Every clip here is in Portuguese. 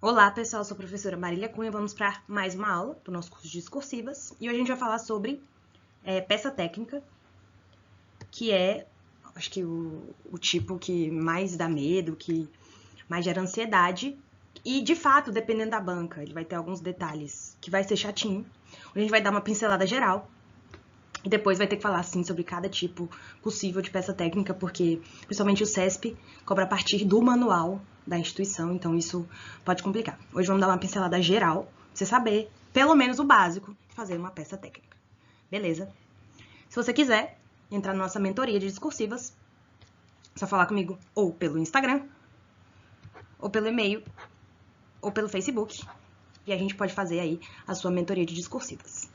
Olá, pessoal, eu sou a professora Marília Cunha, vamos para mais uma aula do nosso curso de discursivas. E hoje a gente vai falar sobre peça técnica, que é, acho que o tipo que mais dá medo, que mais gera ansiedade. E, de fato, dependendo da banca, ele vai ter alguns detalhes que vai ser chatinho. A gente vai dar uma pincelada geral e depois vai ter que falar, assim, sobre cada tipo possível de peça técnica, porque, principalmente o CESP, cobra a partir do manual da instituição, então isso pode complicar. Hoje vamos dar uma pincelada geral, pra você saber, pelo menos o básico, de fazer uma peça técnica. Beleza? Se você quiser entrar na nossa mentoria de discursivas, é só falar comigo ou pelo Instagram, ou pelo e-mail, ou pelo Facebook, e a gente pode fazer aí a sua mentoria de discursivas.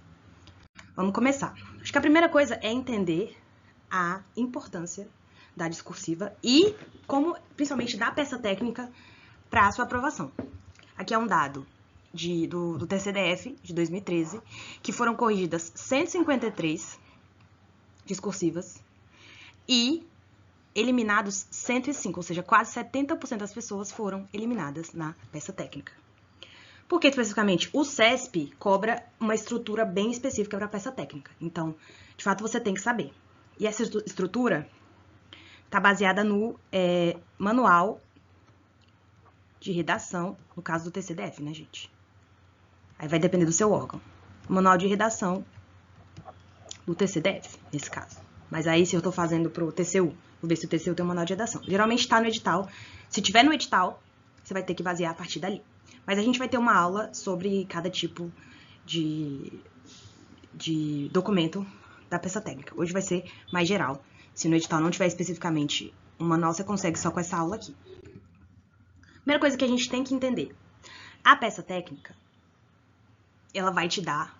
Vamos começar. Acho que a primeira coisa é entender a importância da discursiva e como, principalmente, da peça técnica para a sua aprovação. Aqui é um dado do TCDF de 2013, que foram corrigidas 153 discursivas e eliminados 105, ou seja, quase 70% das pessoas foram eliminadas na peça técnica. Porque, especificamente, o CESP cobra uma estrutura bem específica para a peça técnica. Então, de fato, você tem que saber. E essa estrutura está baseada no manual de redação, no caso do TCDF, né, gente? Aí vai depender do seu órgão. O manual de redação do TCDF, nesse caso. Mas aí, se eu estou fazendo para o TCU, vou ver se o TCU tem um manual de redação. Geralmente está no edital. Se tiver no edital, você vai ter que basear a partir dali. Mas a gente vai ter uma aula sobre cada tipo de documento da peça técnica. Hoje vai ser mais geral. Se no edital não tiver especificamente um manual, você consegue só com essa aula aqui. Primeira coisa que a gente tem que entender. A peça técnica, ela vai te dar,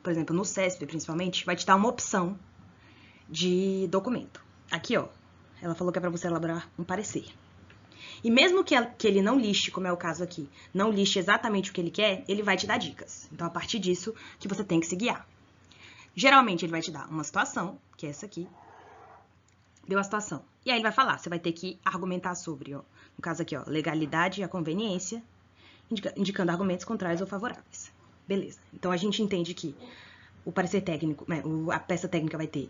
por exemplo, no CESP principalmente, vai te dar uma opção de documento. Aqui, ó, ela falou que é para você elaborar um parecer. E mesmo que ele não liste, como é o caso aqui, não liste exatamente o que ele quer, ele vai te dar dicas. Então, a partir disso, que você tem que se guiar. Geralmente, ele vai te dar uma situação, que é essa aqui. Deu a situação. E aí ele vai falar, você vai ter que argumentar sobre, ó, no caso aqui, ó, legalidade e a conveniência, indicando argumentos contrários ou favoráveis. Beleza. Então, a gente entende que o parecer técnico, a peça técnica vai ter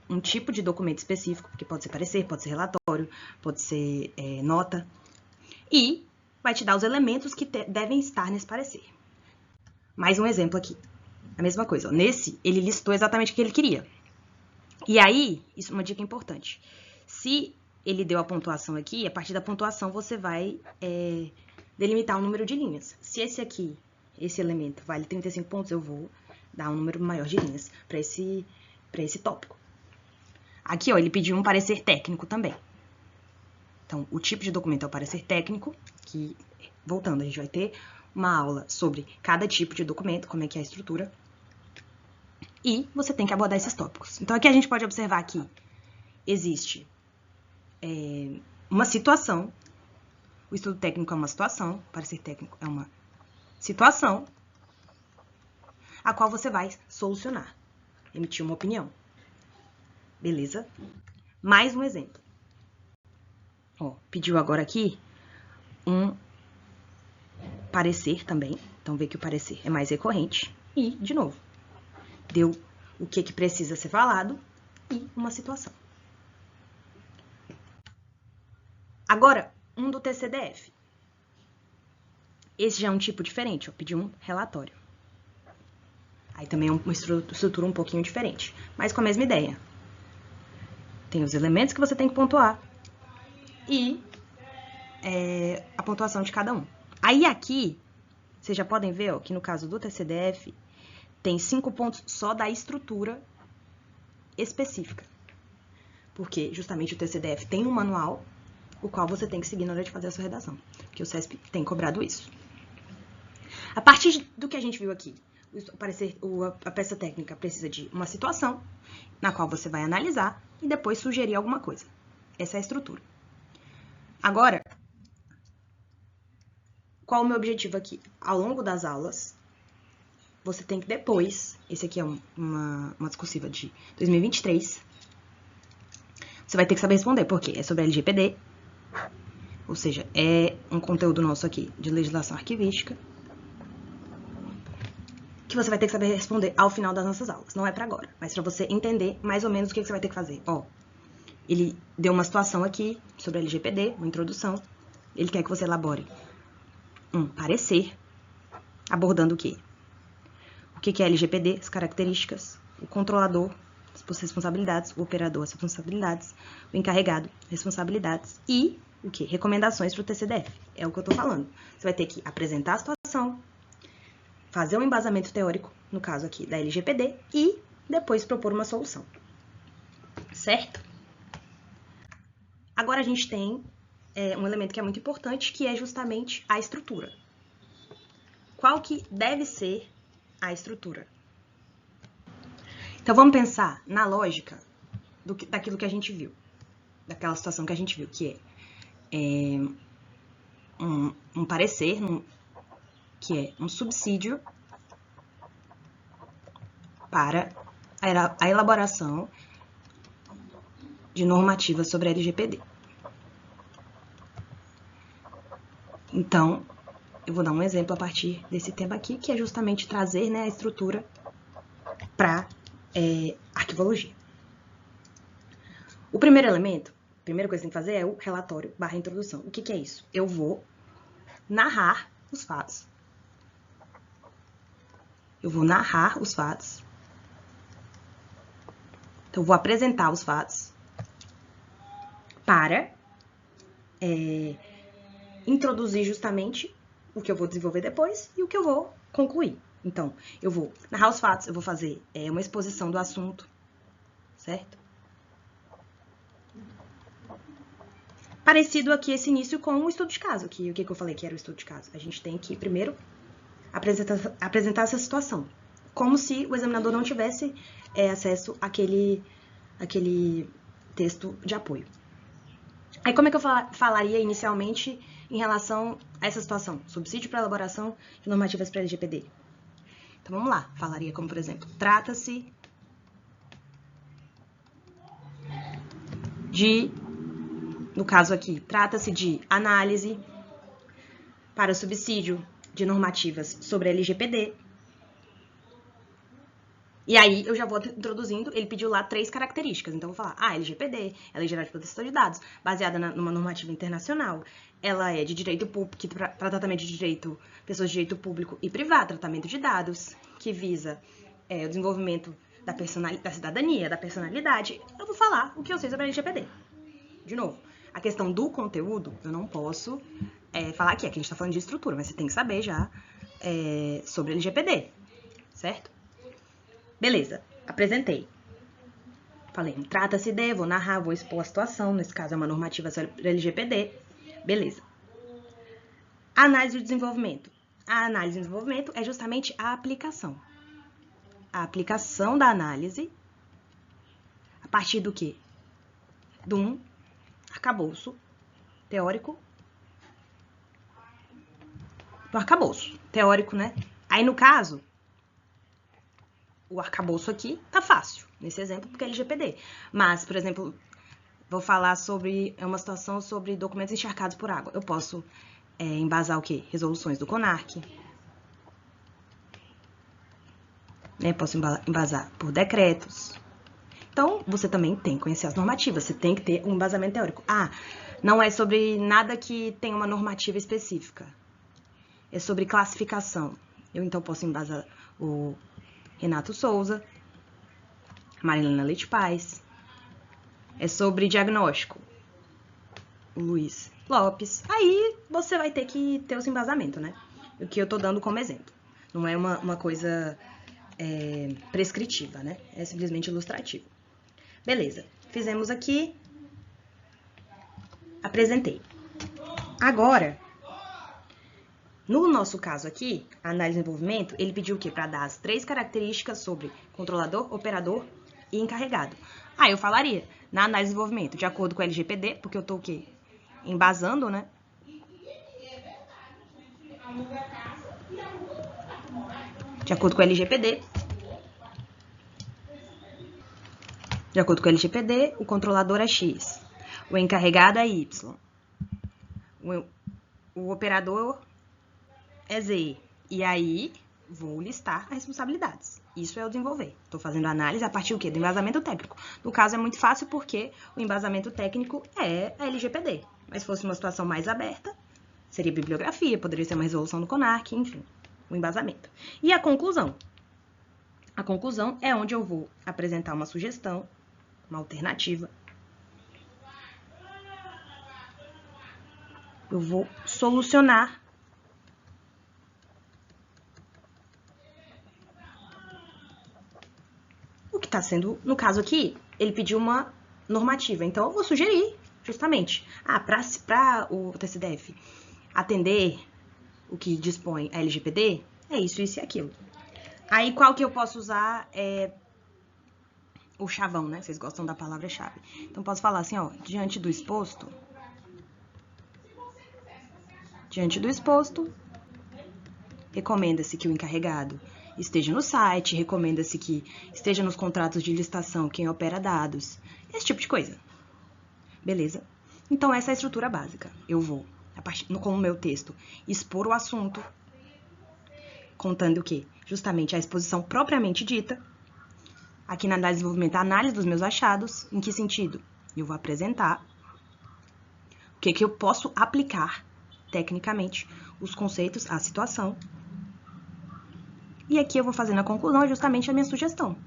um tipo de documento específico, que pode ser parecer, pode ser relatório, pode ser nota, e vai te dar os elementos que devem estar nesse parecer. Mais um exemplo aqui. A mesma coisa. Ó. Nesse, ele listou exatamente o que ele queria. E aí, isso é uma dica importante. Se ele deu a pontuação aqui, a partir da pontuação você vai delimitar um número de linhas. Se esse elemento vale 35 pontos, eu vou dar um número maior de linhas para esse tópico. Aqui, ó, ele pediu um parecer técnico também. Então, o tipo de documento é o parecer técnico, que, voltando, a gente vai ter uma aula sobre cada tipo de documento, como é que é a estrutura, e você tem que abordar esses tópicos. Então, aqui a gente pode observar que existe uma situação, o estudo técnico é uma situação, o parecer técnico é uma situação, a qual você vai solucionar, emitir uma opinião. Beleza? Mais um exemplo. Ó, pediu agora aqui um parecer também. Então, vê que o parecer é mais recorrente. E, de novo, deu o que precisa ser falado e uma situação. Agora, um do TCDF. Esse já é um tipo diferente, ó, pediu um relatório. Aí também é uma estrutura um pouquinho diferente, mas com a mesma ideia. Tem os elementos que você tem que pontuar e a pontuação de cada um. Aí aqui, vocês já podem ver ó, que no caso do TCDF, tem 5 pontos só da estrutura específica. Porque justamente o TCDF tem um manual, o qual você tem que seguir na hora de fazer a sua redação. Porque o CESP tem cobrado isso. A partir do que a gente viu aqui, a peça técnica precisa de uma situação, na qual você vai analisar e depois sugerir alguma coisa. Essa é a estrutura. Agora, qual o meu objetivo aqui? Ao longo das aulas, você tem que depois, esse aqui é uma discursiva de 2023, você vai ter que saber responder, porque é sobre a LGPD, Ou seja, é um conteúdo nosso aqui de legislação arquivística que você vai ter que saber responder ao final das nossas aulas. Não é pra agora, mas pra você entender mais ou menos o que você vai ter que fazer. Ó, ele deu uma situação aqui sobre a LGPD, uma introdução. Ele quer que você elabore um parecer abordando o quê? O que é LGPD, as características, o controlador, as responsabilidades, o operador, as responsabilidades, o encarregado, responsabilidades e o quê? Recomendações para o TCDF. É o que eu tô falando. Você vai ter que apresentar a situação, fazer um embasamento teórico, no caso aqui da LGPD, e depois propor uma solução. Certo? Agora a gente tem um elemento que é muito importante, que é justamente a estrutura. Qual que deve ser a estrutura? Então, vamos pensar na lógica daquilo que a gente viu, daquela situação que a gente viu, que é um parecer, que é um subsídio para a elaboração de normativas sobre a LGPD. Então, eu vou dar um exemplo a partir desse tema aqui, que é justamente trazer, né, a estrutura para arquivologia. O primeiro elemento, a primeira coisa que tem que fazer é o relatório / introdução. O que é isso? Eu vou narrar os fatos. Eu vou narrar os fatos. Então, eu vou apresentar os fatos para introduzir justamente o que eu vou desenvolver depois e o que eu vou concluir. Então, eu vou narrar os fatos, eu vou fazer uma exposição do assunto, certo? Parecido aqui esse início com o estudo de caso, que o que eu falei que era o estudo de caso? A gente tem que, primeiro, apresentar essa situação, como se o examinador não tivesse acesso àquele texto de apoio. Aí, como é que eu falaria inicialmente em relação a essa situação? Subsídio para elaboração de normativas para LGPD. Então, vamos lá. Falaria como, por exemplo, trata-se de, no caso aqui, trata-se de análise para subsídio de normativas sobre LGPD. E aí, eu já vou introduzindo, ele pediu lá 3 características. Então, eu vou falar, LGPD, é a Lei Geral de Proteção de Dados, baseada numa normativa internacional. Ela é de direito público, que trata tratamento de direito, pessoas de direito público e privado, tratamento de dados, que visa o desenvolvimento da cidadania, da personalidade. Eu vou falar o que eu sei sobre a LGPD. De novo, a questão do conteúdo, eu não posso falar aqui, a gente tá falando de estrutura, mas você tem que saber já sobre a LGPD, certo? Beleza, apresentei. Falei, trata-se de, vou narrar, vou expor a situação, nesse caso é uma normativa sobre LGPD. Beleza. Análise do desenvolvimento. A análise do desenvolvimento é justamente a aplicação. A aplicação da análise a partir do quê? De um arcabouço teórico. Do arcabouço teórico, né? Aí, no caso, o arcabouço aqui tá fácil, nesse exemplo, porque é LGPD. Mas, por exemplo, vou falar sobre uma situação sobre documentos encharcados por água. Eu posso embasar o quê? Resoluções do CONARC. Posso embasar por decretos. Então, você também tem que conhecer as normativas. Você tem que ter um embasamento teórico. Não é sobre nada que tenha uma normativa específica. É sobre classificação. Eu, então, posso embasar o Renato Souza, Marilena Leite Paz. É sobre diagnóstico, o Luiz Lopes. Aí você vai ter que ter os embasamentos, né? O que eu tô dando como exemplo. Não é uma coisa prescritiva, né? É simplesmente ilustrativo. Beleza. Fizemos aqui. Apresentei. Agora, no nosso caso aqui, a análise de desenvolvimento, ele pediu o quê? Para dar as 3 características sobre controlador, operador e encarregado. Eu falaria, na análise de desenvolvimento, de acordo com o LGPD, porque eu tô o quê? Embasando, né? De acordo com o LGPD. De acordo com o LGPD, o controlador é X. O encarregado é Y. o operador é Z. E aí, vou listar as responsabilidades. Isso é o desenvolver. Estou fazendo análise a partir do quê? Do embasamento técnico. No caso, é muito fácil porque o embasamento técnico é a LGPD. Mas se fosse uma situação mais aberta, seria bibliografia, poderia ser uma resolução do CONARC, enfim, o embasamento. E a conclusão? A conclusão é onde eu vou apresentar uma sugestão, uma alternativa. Eu vou solucionar o que está sendo, no caso aqui, ele pediu uma normativa, então eu vou sugerir, justamente, para o TCDF atender o que dispõe a LGPD, é isso e aquilo. Aí, qual que eu posso usar é o chavão, né? Vocês gostam da palavra-chave. Então, posso falar assim, ó, diante do exposto, recomenda-se que o encarregado esteja no site, recomenda-se que esteja nos contratos de licitação quem opera dados, esse tipo de coisa. Beleza? Então, essa é a estrutura básica. Eu vou, com o meu texto, expor o assunto, contando o quê? Justamente a exposição propriamente dita. Aqui na análise de desenvolvimento, a análise dos meus achados. Em que sentido? Eu vou apresentar o que eu posso aplicar tecnicamente, os conceitos, a situação. E aqui eu vou fazer na conclusão justamente a minha sugestão.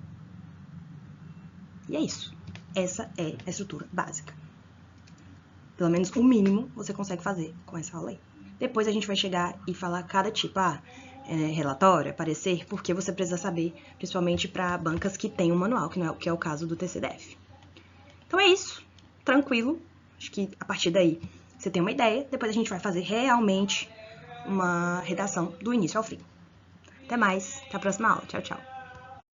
E é isso. Essa é a estrutura básica. Pelo menos o mínimo você consegue fazer com essa aula aí. Depois a gente vai chegar e falar cada tipo, relatório, parecer, porque você precisa saber, principalmente para bancas que têm um manual, que é o caso do TCDF. Então é isso, tranquilo. Acho que a partir daí você tem uma ideia. Depois a gente vai fazer realmente uma redação do início ao fim. Até mais, até a próxima aula. Tchau, tchau.